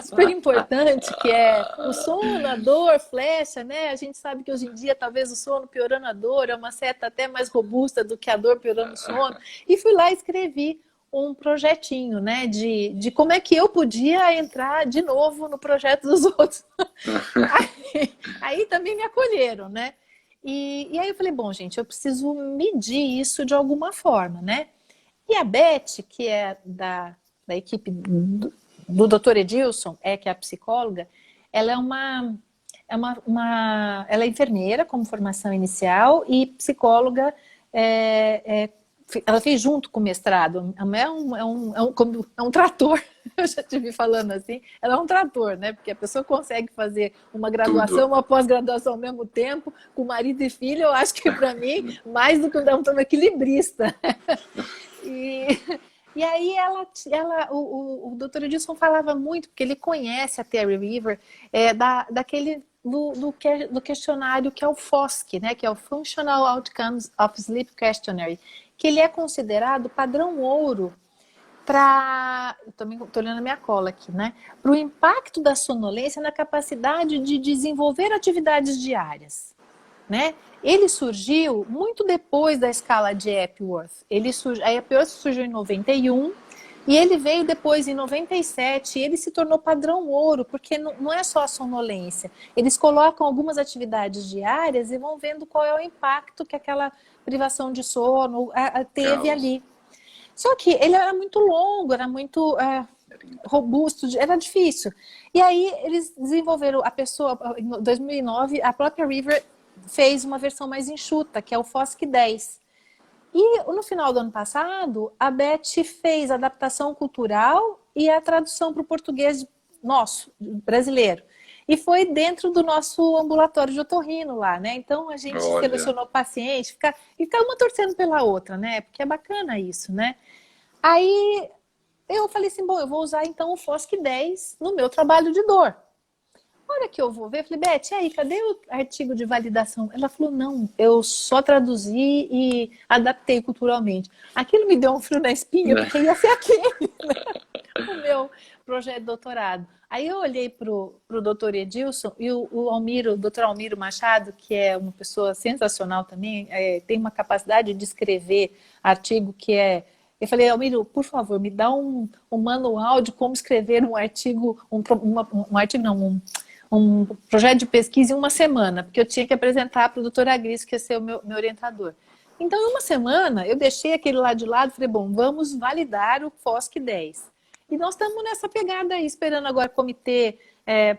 super importante que é o sono, a dor, flecha, né? A gente sabe que hoje em dia talvez o sono piorando a dor é uma seta até mais robusta do que a dor piorando o sono. E fui lá e escrevi um projetinho, né, de como é que eu podia entrar de novo no projeto dos outros. Aí também me acolheram, né? E aí eu falei, bom, gente, eu preciso medir isso de alguma forma, né? E a Beth, que é da equipe do Dr. Edilson, que é a psicóloga, ela ela é enfermeira como formação inicial e psicóloga. Ela fez junto com o mestrado. É um trator. Eu já te vi falando assim. Ela é um trator, né? Porque a pessoa consegue fazer uma graduação, uma pós-graduação ao mesmo tempo, com marido e filho. Eu acho que para mim mais do que um equilibrista. E aí o Dr. Edilson falava muito, porque ele conhece a Terry Weaver, do questionário que é o FOSQ, né, que é o Functional Outcomes of Sleep Questionnaire, que ele é considerado padrão ouro para, estou olhando a minha cola aqui, né, para o impacto da sonolência na capacidade de desenvolver atividades diárias. Né? Ele surgiu muito depois da escala de Epworth. A Epworth surgiu em 91 e ele veio depois em 97 e ele se tornou padrão ouro, porque não é só a sonolência. Eles colocam algumas atividades diárias e vão vendo qual é o impacto que aquela privação de sono teve ali. Só que ele era muito longo, era muito robusto, era difícil. E aí eles desenvolveram em 2009, a própria Weaver fez uma versão mais enxuta, que é o FOSQ 10. E no final do ano passado, a Beth fez a adaptação cultural e a tradução para o português nosso, brasileiro. E foi dentro do nosso ambulatório de otorrino lá, né? Então a gente Olha, selecionou paciente, e fica uma torcendo pela outra, né? Porque é bacana isso, né? Aí eu falei assim, bom, eu vou usar então o FOSC 10 no meu trabalho de dor. A hora que eu vou ver, eu falei, Beth, e aí, cadê o artigo de validação? Ela falou, não, eu só traduzi e adaptei culturalmente. Aquilo me deu um frio na espinha, né? porque ia ser aquele, o meu projeto de doutorado. Aí eu olhei para o doutor Edilson e o doutor Almiro Machado, que é uma pessoa sensacional também, tem uma capacidade de escrever artigo que é... Eu falei, Almiro, por favor, me dá um manual de como escrever um artigo, um artigo não, um projeto de pesquisa em uma semana, porque eu tinha que apresentar para o doutor Agris, que ia ser o meu orientador. Então, em uma semana, eu deixei aquele lá de lado e falei, bom, vamos validar o FOSC 10. E nós estamos nessa pegada aí, esperando agora o comitê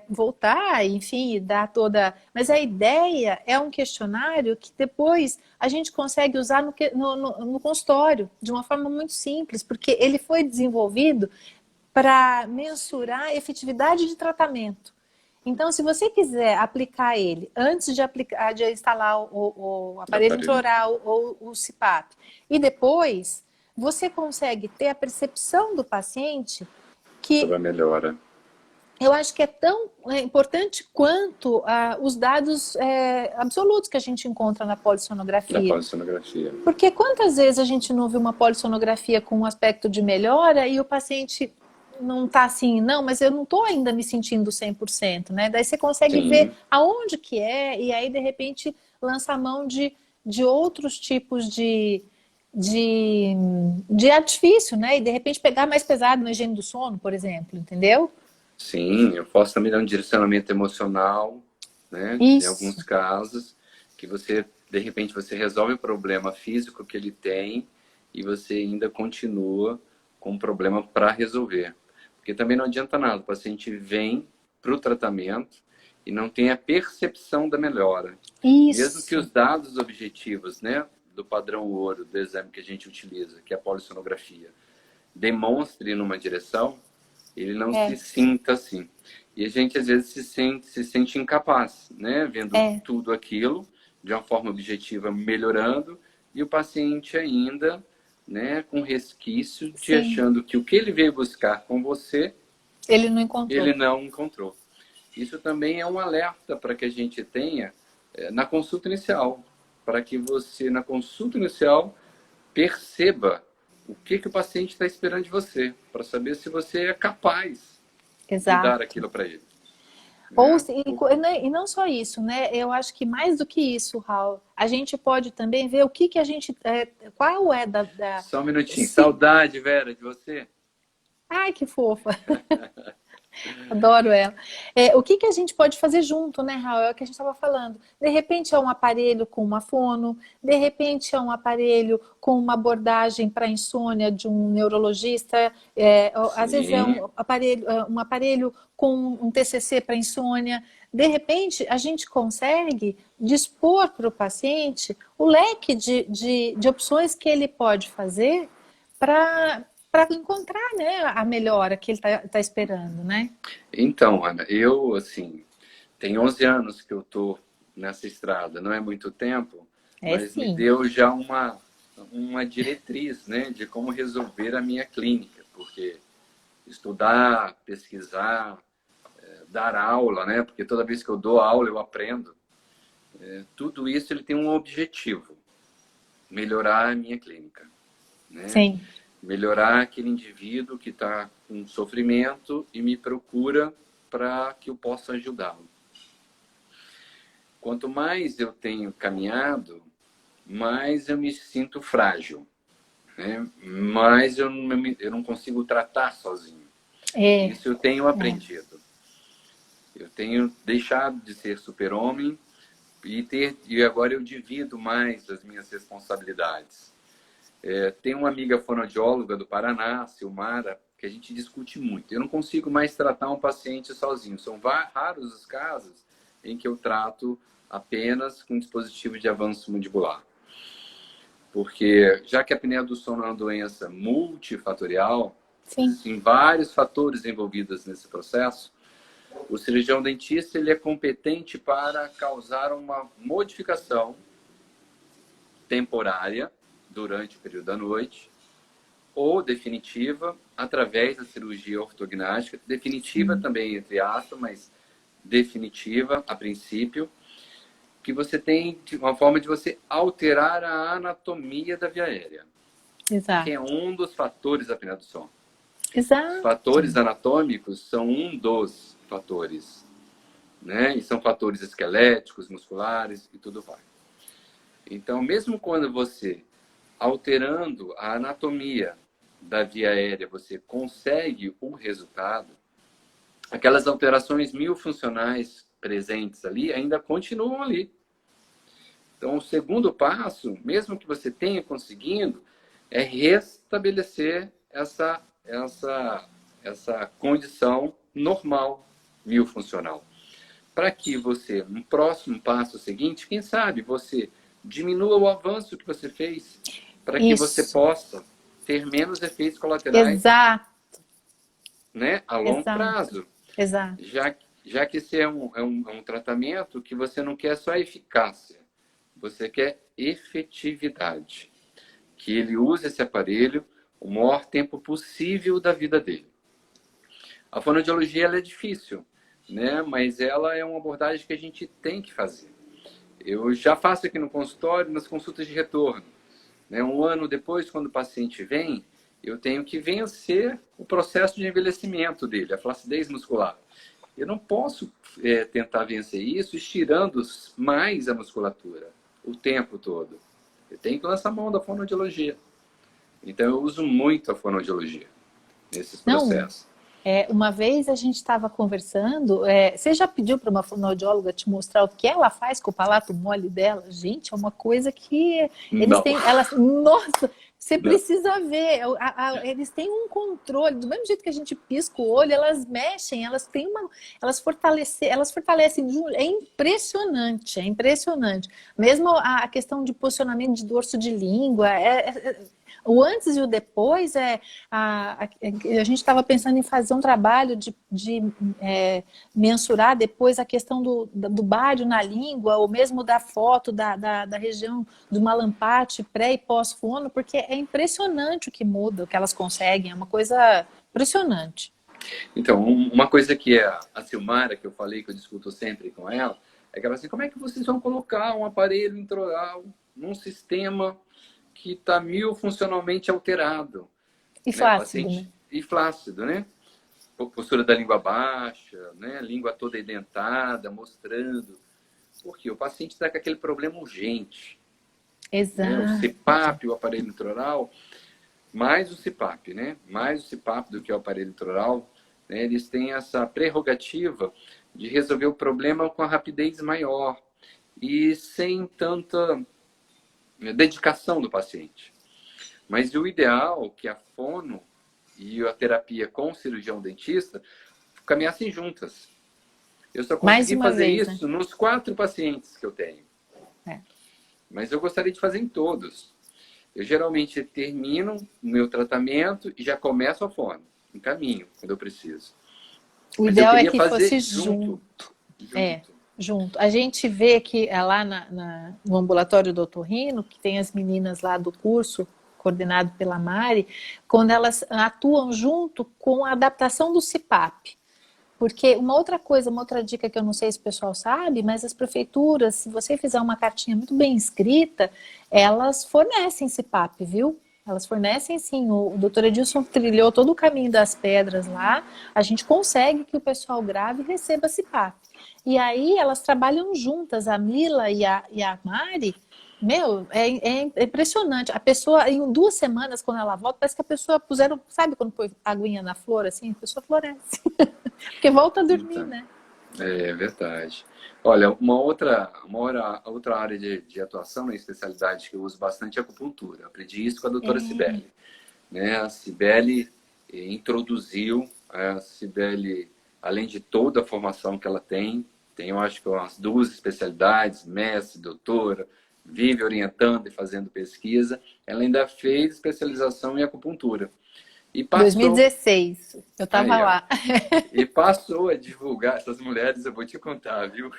voltar, enfim, dar toda... Mas a ideia é um questionário que depois a gente consegue usar no consultório, de uma forma muito simples, porque ele foi desenvolvido para mensurar a efetividade de tratamento. Então, se você quiser aplicar ele antes de instalar o aparelho intraoral ou o CPAP, e depois você consegue ter a percepção do paciente que Sobre a melhora eu acho que é tão importante quanto os dados absolutos que a gente encontra na da polissonografia. polissonografia. Porque quantas vezes a gente não vê uma polissonografia com um aspecto de melhora e o paciente não está assim, não, mas eu não estou ainda me sentindo 100%, né? Daí você consegue ver Sim, aonde que é e aí, de repente, lança a mão de outros tipos de artifício, né? E, de repente, pegar mais pesado na higiene do sono, por exemplo, entendeu? sim, eu posso também dar um direcionamento emocional, né? Em alguns Isso, casos, que você, de repente, você resolve o problema físico que ele tem e você ainda continua com um problema para resolver. Porque também não adianta nada, o paciente vem para o tratamento e não tem a percepção da melhora. Mesmo que isso, os dados objetivos, né, do padrão ouro do exame que a gente utiliza, que é a polissonografia, demonstre numa direção, ele não se é, sinta assim. E a gente às vezes se sente incapaz, né, vendo é, tudo aquilo de uma forma objetiva melhorando e o paciente ainda, né, com resquício de sim, achando que o que ele veio buscar com você, ele não ele encontrou. não encontrou. Isso também é um alerta para que a gente tenha na consulta inicial, para que você, na consulta inicial, perceba o que o paciente está esperando de você, para saber se você é capaz de dar Exato. aquilo para ele. Ou, Né? e não só isso, né? Eu acho que mais do que isso, Raul, a gente pode também ver o que a gente. Qual é Só um minutinho. se, Saudade, Vera, de você. ai, que fofa! Adoro ela. O que a gente pode fazer junto, né, Raul? É o que a gente estava falando. De repente é um aparelho com uma fono, de repente é um aparelho com uma abordagem para insônia de um neurologista, às vezes é Sim, um aparelho com um TCC para insônia. De repente, a gente consegue dispor para o paciente o leque de opções que ele pode fazer para encontrar, né, a melhora que ele está esperando, né? então, Ana, eu, assim, tem 11 anos que eu tô nessa estrada, não é muito tempo, É mas me sim, deu já uma diretriz, né, de como resolver a minha clínica, porque estudar, pesquisar, dar aula, né, porque toda vez que eu dou aula eu aprendo, tudo isso ele tem um objetivo, melhorar a minha clínica, né? sim, Melhorar aquele indivíduo que está com sofrimento e me procura para que eu possa ajudá-lo. Quanto mais eu tenho caminhado, mais eu me sinto frágil, né? Mais eu não consigo tratar sozinho. é, Isso eu tenho é, aprendido. Eu tenho deixado de ser super-homem e agora eu divido mais as minhas responsabilidades. Tem uma amiga fonoaudióloga do Paraná, Silmara, que a gente discute muito. Eu não consigo mais tratar um paciente sozinho. São raros os casos em que eu trato apenas com dispositivo de avanço mandibular. Porque já que a apneia do sono é uma doença multifatorial, Sim. tem vários fatores envolvidos nesse processo, o cirurgião dentista ele é competente para causar uma modificação temporária durante o período da noite ou definitiva através da cirurgia ortognática, definitiva também entre aspas, mas definitiva a princípio, que você tem uma forma de você alterar a anatomia da via aérea, Exato. que é um dos fatores da apneia do sono. Exato. Os fatores anatômicos são um dos fatores, né? E são fatores esqueléticos, musculares e tudo vai. Então, mesmo quando você, alterando a anatomia da via aérea, você consegue o resultado, aquelas alterações miofuncionais presentes ali ainda continuam ali. Então, o segundo passo, mesmo que você tenha conseguindo, é restabelecer essa condição normal miofuncional. Para que você, no próximo passo seguinte, quem sabe você diminua o avanço que você fez, para que você possa ter menos efeitos colaterais, exato, né, a longo exato, prazo. exato. Já que esse é um tratamento que você não quer só eficácia, você quer efetividade. Que ele use esse aparelho o maior tempo possível da vida dele. A fonoaudiologia ela é difícil, né? Mas ela é uma abordagem que a gente tem que fazer. Eu já faço aqui no consultório, nas consultas de retorno. Né? Um ano depois, quando o paciente vem, eu tenho que vencer o processo de envelhecimento dele, a flacidez muscular. Eu não posso tentar vencer isso estirando mais a musculatura o tempo todo. Eu tenho que lançar a mão da fonoaudiologia. Então, eu uso muito a fonoaudiologia nesses processos. Uma vez a gente estava conversando, você já pediu para uma fonoaudióloga te mostrar o que ela faz com o palato mole dela? Gente, é uma coisa que eles têm, nossa, você precisa ver, eles têm um controle, do mesmo jeito que a gente pisca o olho, elas mexem, elas fortalecem, é impressionante, é impressionante. Mesmo a questão de posicionamento de dorso de língua, o antes e o depois, a gente estava pensando em fazer um trabalho de mensurar depois a questão do bário na língua, ou mesmo da foto da região do malampate pré e pós-fono, porque é impressionante o que muda, o que elas conseguem, é uma coisa impressionante. Então, uma coisa que a Silmara, que eu falei, que eu discuto sempre com ela, é que ela assim, como é que vocês vão colocar um aparelho intraoral num sistema que está miofuncionalmente alterado? E flácido, né? E flácido, né? Postura da língua baixa, né? Língua toda edentada, mostrando. Porque o paciente está com aquele problema urgente. Exato. Né? O CPAP, o aparelho intraoral, mais o CPAP, né? Mais o CPAP do que o aparelho intraoral, né? Eles têm essa prerrogativa de resolver o problema com a rapidez maior e sem tanta dedicação do paciente. Mas o ideal é que a fono e a terapia com o cirurgião dentista caminhassem juntas. Eu só consegui fazer isso, né, nos 4 pacientes que eu tenho. Mas eu gostaria de fazer em todos. Eu geralmente termino o meu tratamento e já começo a fono, em caminho, quando eu preciso. O ideal é que fosse junto. Junto. A gente vê que lá no ambulatório do otorrino, que tem as meninas lá do curso, coordenado pela Mari, quando elas atuam junto com a adaptação do CPAP. Porque uma outra dica que eu não sei se o pessoal sabe, mas as prefeituras, se você fizer uma cartinha muito bem escrita, elas fornecem CPAP, viu? Elas fornecem sim, o doutor Edilson trilhou todo o caminho das pedras lá, a gente consegue que o pessoal grave receba CPAP. E aí elas trabalham juntas, a Mila e a Mari, meu, é impressionante. A pessoa, em 2 semanas, quando ela volta, parece que a pessoa puseram, sabe quando põe aguinha na flor, assim, a pessoa floresce. Porque volta a dormir, né? É verdade. Olha, uma outra área de atuação, na especialidade que eu uso bastante é a acupuntura. Eu aprendi isso com a doutora Cibele. Né? A Cibele introduziu, a Cibele, além de toda a formação que ela tem, eu acho que umas 2 especialidades, mestre, doutora, vive orientando e fazendo pesquisa. Ela ainda fez especialização em acupuntura. E passou, 2016, eu estava aí, ó, lá. e passou a divulgar, essas mulheres eu vou te contar, viu?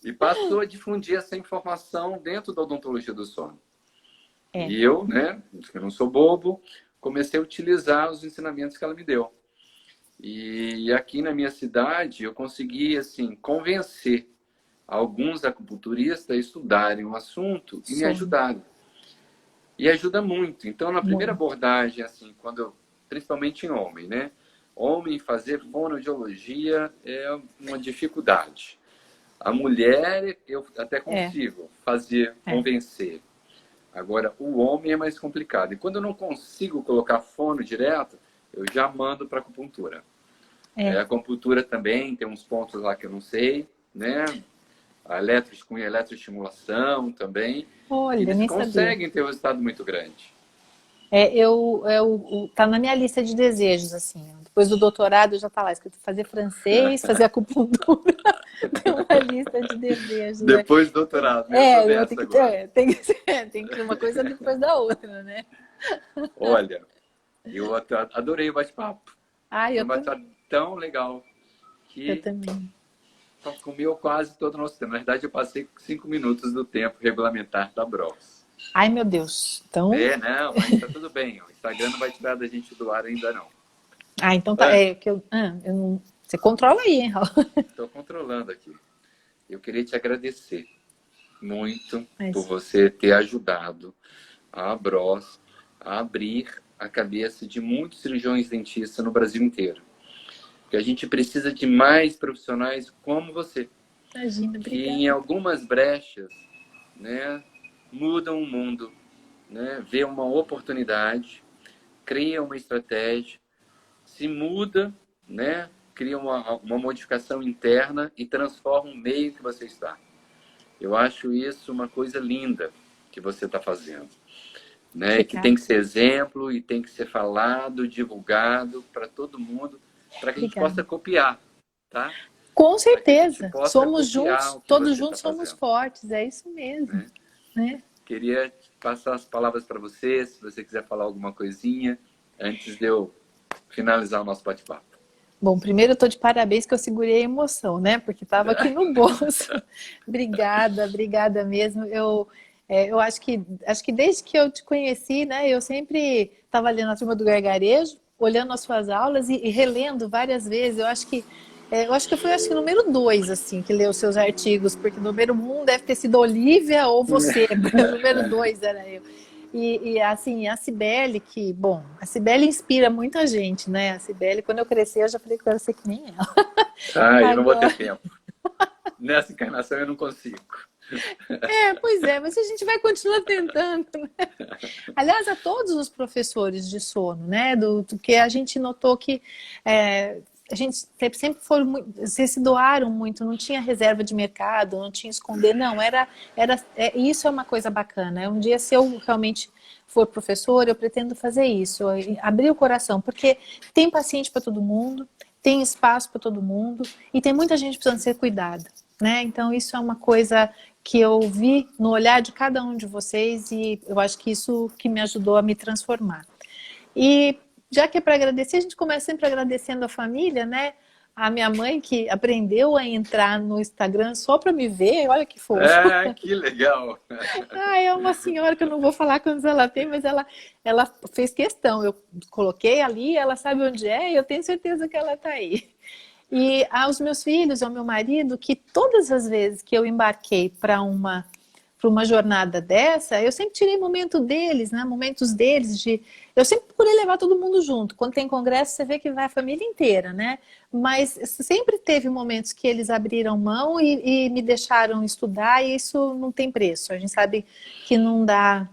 E passou a difundir essa informação dentro da odontologia do sono. É. E eu, né, eu não sou bobo, comecei a utilizar os ensinamentos que ela me deu. E aqui na minha cidade eu consegui, assim, convencer alguns acupunturistas a estudarem o assunto e me ajudarem. E ajuda muito. Então, na primeira abordagem, assim, principalmente em homem, né? Homem fazer fonoaudiologia é uma dificuldade. A mulher, eu até consigo fazer, convencer. Agora, o homem é mais complicado. E quando eu não consigo colocar fono direto, eu já mando para acupuntura. A acupuntura também tem uns pontos lá que eu não sei, né? A com eletroestimulação também. Olha, eles nem conseguem sabia. ter um resultado muito grande. Tá na minha lista de desejos, assim. Depois do doutorado já tá lá escrito fazer francês, fazer acupuntura. Tem uma lista de desejos. Depois do doutorado, né? Eu tô dessa agora. Tem que ser uma coisa depois da outra, né? Olha, eu adorei o bate-papo. Ai, eu um bate-papo tão legal que eu também. comeu quase todo o nosso tempo. Na verdade, eu passei 5 minutos do tempo regulamentar da Bros. Ai, meu Deus. Então... não, mas tá tudo bem. O Instagram não vai tirar da gente do ar ainda não. Ah, então tá. Eu não... Você controla aí, hein, Raul? Estou controlando aqui. Eu queria te agradecer muito por você ter ajudado a Bros a abrir a cabeça de muitos cirurgiões dentistas no Brasil inteiro. Porque a gente precisa de mais profissionais como você. Imagina, que obrigada. em algumas brechas, né, mudam o mundo, né, vê uma oportunidade, cria uma estratégia, se muda, né, cria uma modificação interna e transforma o meio que você está. Eu acho isso uma coisa linda que você está fazendo. Né, que tem que ser exemplo e tem que ser falado, divulgado para todo mundo, para que a gente possa copiar, tá? Com certeza. Somos juntos, todos juntos somos fortes, é isso mesmo. Né? Queria passar as palavras para você, se você quiser falar alguma coisinha, antes de eu finalizar o nosso bate-papo. Bom, primeiro eu estou de parabéns que eu segurei a emoção, né? Porque estava aqui no bolso. Obrigada mesmo. Eu acho que desde que eu te conheci, né, eu sempre estava lendo a Turma do Gargarejo, olhando as suas aulas e relendo várias vezes. Eu acho que eu fui o número 2, assim, que leu os seus artigos, porque o número 1 deve ter sido Olivia ou você, o número 2 era eu. E assim, a Cibele, a Cibele inspira muita gente, né? A Cibele, quando eu crescer, eu já falei que eu quero ser que nem ela. Eu não vou ter tempo. Nessa encarnação eu não consigo. Pois é, mas a gente vai continuar tentando, né? Aliás, a todos os professores de sono, né? Do que a gente notou que a gente sempre foram vocês se doaram muito, não tinha reserva de mercado, não tinha esconder, não, isso é uma coisa bacana. Um dia, se eu realmente for professor, eu pretendo fazer isso, abrir o coração, porque tem paciente para todo mundo, tem espaço para todo mundo e tem muita gente precisando ser cuidada, né? Então, isso é uma coisa que eu vi no olhar de cada um de vocês e eu acho que isso que me ajudou a me transformar. E já que é para agradecer, a gente começa sempre agradecendo a família, né? A minha mãe que aprendeu a entrar no Instagram só para me ver, olha que fofo. Que legal! É uma senhora que eu não vou falar quantos ela tem, mas ela fez questão. Eu coloquei ali, ela sabe onde é e eu tenho certeza que ela está aí. E aos meus filhos, ao meu marido, que todas as vezes que eu embarquei para uma jornada dessa, eu sempre tirei momentos deles. Eu sempre procurei levar todo mundo junto. Quando tem congresso, você vê que vai a família inteira, né? Mas sempre teve momentos que eles abriram mão e me deixaram estudar, e isso não tem preço. A gente sabe que não dá.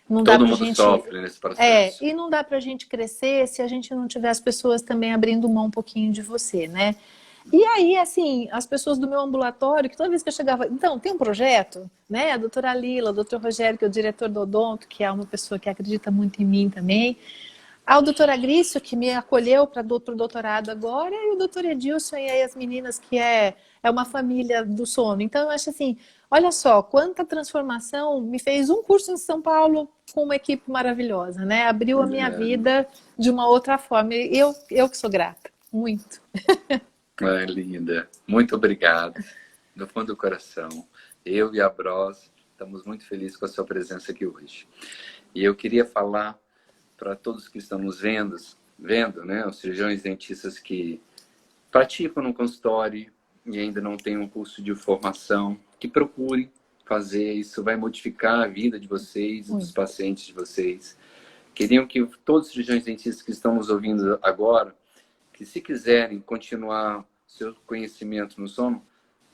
Todo mundo sofre nesse processo. E não dá pra gente crescer se a gente não tiver as pessoas também abrindo mão um pouquinho de você, né? E aí, assim, as pessoas do meu ambulatório, que toda vez que eu chegava... Então, tem um projeto, né? A doutora Lila, o doutor Rogério, que é o diretor do Odonto, que é uma pessoa que acredita muito em mim também. ao doutor Agrício, que me acolheu para o doutorado agora, e o doutor Edilson e aí as meninas, que é uma família do sono. Então, eu acho assim, olha só, quanta transformação me fez um curso em São Paulo com uma equipe maravilhosa, né? Abriu a minha vida de uma outra forma. E eu que sou grata, muito. Linda. Muito obrigado. Do fundo do coração. Eu e a Bros estamos muito felizes com a sua presença aqui hoje. E eu queria falar para todos que estão nos vendo, né? Os cirurgiões dentistas que praticam no consultório e ainda não têm um curso de formação, que procurem fazer. Isso vai modificar a vida de vocês e dos pacientes de vocês. Queriam que todos os cirurgiões dentistas que estão nos ouvindo agora, que se quiserem continuar seu conhecimento no sono,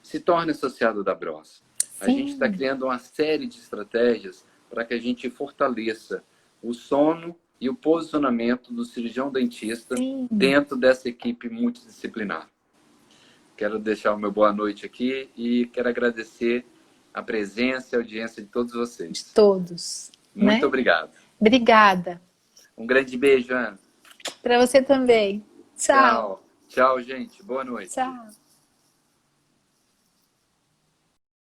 se torne associado da Bros. A gente está criando uma série de estratégias para que a gente fortaleça o sono e o posicionamento do cirurgião dentista dentro dessa equipe multidisciplinar. Quero deixar o meu boa noite aqui e quero agradecer a presença e a audiência de todos vocês. De todos. Muito obrigado. Obrigada. Um grande beijo, Ana. Para você também. Tchau. Tchau, gente. Boa noite. Tchau.